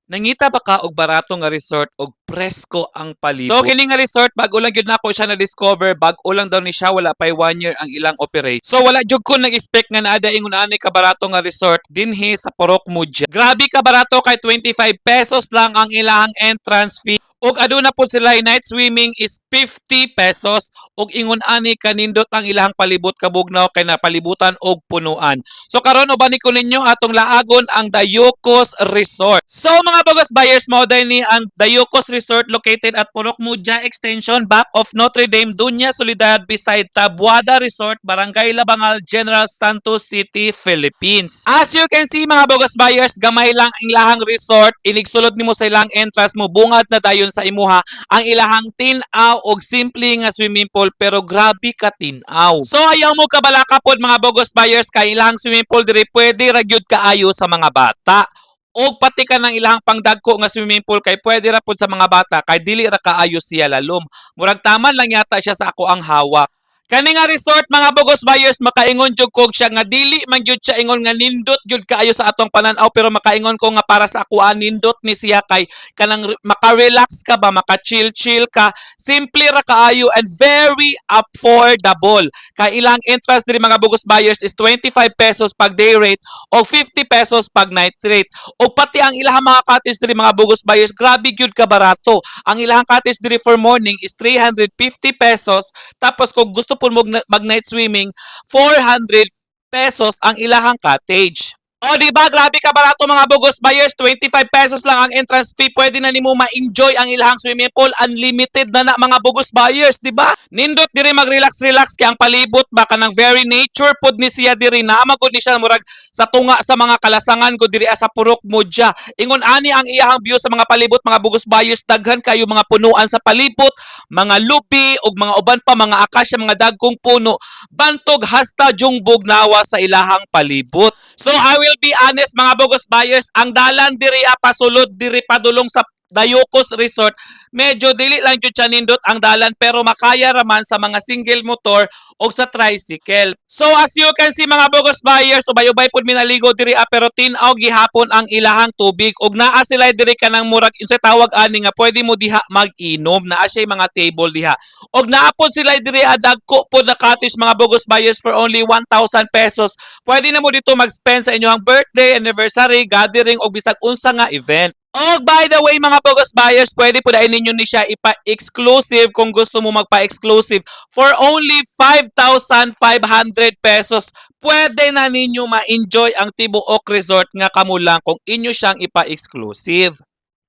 Nangita ba ka og barato nga resort og presko ang palibot? So kini nga resort bago lang gyud nako siya na discover, bago lang daw ni siya, wala pay 1 year ang ilang operate. So wala jud ko nag-expect nga naada ingon ani ka barato nga resort dinhi sa Purok Mudya. Grabe ka barato kay 25 pesos lang ang ilang entrance fee. Og aduna po sila night swimming is 50 pesos og ingon ani kanindot ang ilang palibot kabugnaw kay napalibutan og punuan. So karon uban ko ninyo atong laagon ang Dayucos Resort. So mga bogus buyers, mo ni ang Dayucos Resort located at Purok Mudya Extension, back of Notre Dame, Dunya Soledad, beside Tabuada Resort, Barangay Labangal, General Santos City, Philippines. As you can see mga bogus buyers, gamay lang ang ilahang resort. Iligsulod nimo sa ilang entrance mo, bungad na dayon sa imuha ang ilahang tin-aw og simple nga swimming pool, pero grabe ka tin-aw. So ayaw mo kabalaka pod mga bogus buyers kay ilahang swimming pool diri pwede ra gyud kaayo sa mga bata. O pati ka ng ilahang pangdagko nga swimming pool kay pwede ra pod sa mga bata kay dili ra kaayo siya lalom. Murag taman lang yata siya sa ako ang hawak. Kani nga resort mga bogus buyers, makaingon jud ko siya nga dili man jud siya ingon nga nindot jud kaayo sa atong pananaw, pero makaingon ko nga para sa ako nindot ni siya kay kanang maka-relax ka ba, maka-chill ka, simple ra kaayo and very affordable. Kay ilang entrance diri mga bogus buyers is 25 pesos pag day rate o 50 pesos pag night rate. O pati ang ilahang mga cottage diri mga bogus buyers, grabe gyud ka barato. Ang ilahang cottage diri for morning is 350 pesos, tapos kung gusto po mag night swimming, 400 pesos ang ilahang cottage. O di ba grabe ka barato mga bogus buyers, 25 pesos lang ang entrance fee, pwede na nimo ma-enjoy ang ilahang swimming pool, unlimited na mga bogus buyers, di ba? Nindot diri mag-relax kay ang palibot baka ng very nature pod ni siya diri, na magud ni siya murag sa tunga sa mga kalasangan ko diri sa Purok Mudya. Ingon ani ang iyahang view sa mga palibot mga bogus buyers, daghan kayo mga punuan sa palibot, mga lupi ug mga uban pa mga akasya, mga dagkong puno, bantog hasta jungbog nawa sa ilahang palibot. So I will be honest mga bogus buyers, ang dalan diri pasulod diri padulong sa Dayucos Resort, medyo dili lang jud siya nindot ang dalan, pero makaya raman sa mga single motor o sa tricycle. So as you can see mga bogus buyers, ubay-ubay pud minaligo diri pero tin-aw gihapon ang ilahang tubig ug naa sila diri kanang murag sa tawag ani nga pwede mo diha mag-inom, naa siya mga table diha. Og naa pud sila diri dagko pud na cottage mga bogus buyers for only 1,000 pesos. Pwede na mo dito mag-spend sa inyong birthday, anniversary, gathering o bisag unsa nga event. Oh, by the way mga bogus buyers, pwede po dahil ninyo ni siya ipa-exclusive kung gusto mo magpa-exclusive. For only 5,500 pesos, pwede na ninyo ma-enjoy ang Tibuok Resort nga kamo lang kung inyo siyang ipa-exclusive.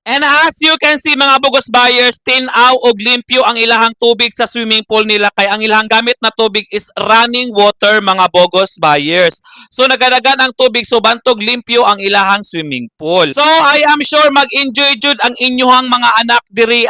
And as you can see mga bogus buyers, tin-aw og limpyo ang ilahang tubig sa swimming pool nila, kay ang ilahang gamit na tubig is running water mga bogus buyers. So nagadagan ang tubig, so bantog limpyo ang ilahang swimming pool. So I am sure mag-enjoy jud ang inyong mga anak diri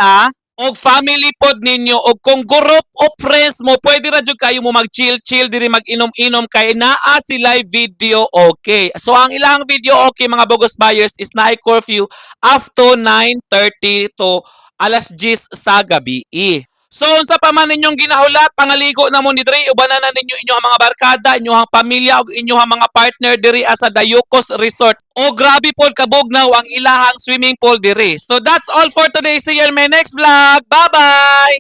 og family pod ninyo, og kung group of friends mo, pwede ra jud kayo mo mag-chill diri, mag-inom-inom kay naa sila video okay. So ang ilang video okay mga bogus buyers is na curfew after 9:30 to alas 10 sa gabi. So unsa pa man ninyong ginahulat, pangaligo na mo ni diri, ubanan na ninyo inyong mga barkada, inyong pamilya ug inyong mga partner diri sa Dayucos Resort. O grabe pod kabugnaw ang ilahang swimming pool diri. So that's all for today. See you in my next vlog. Bye-bye!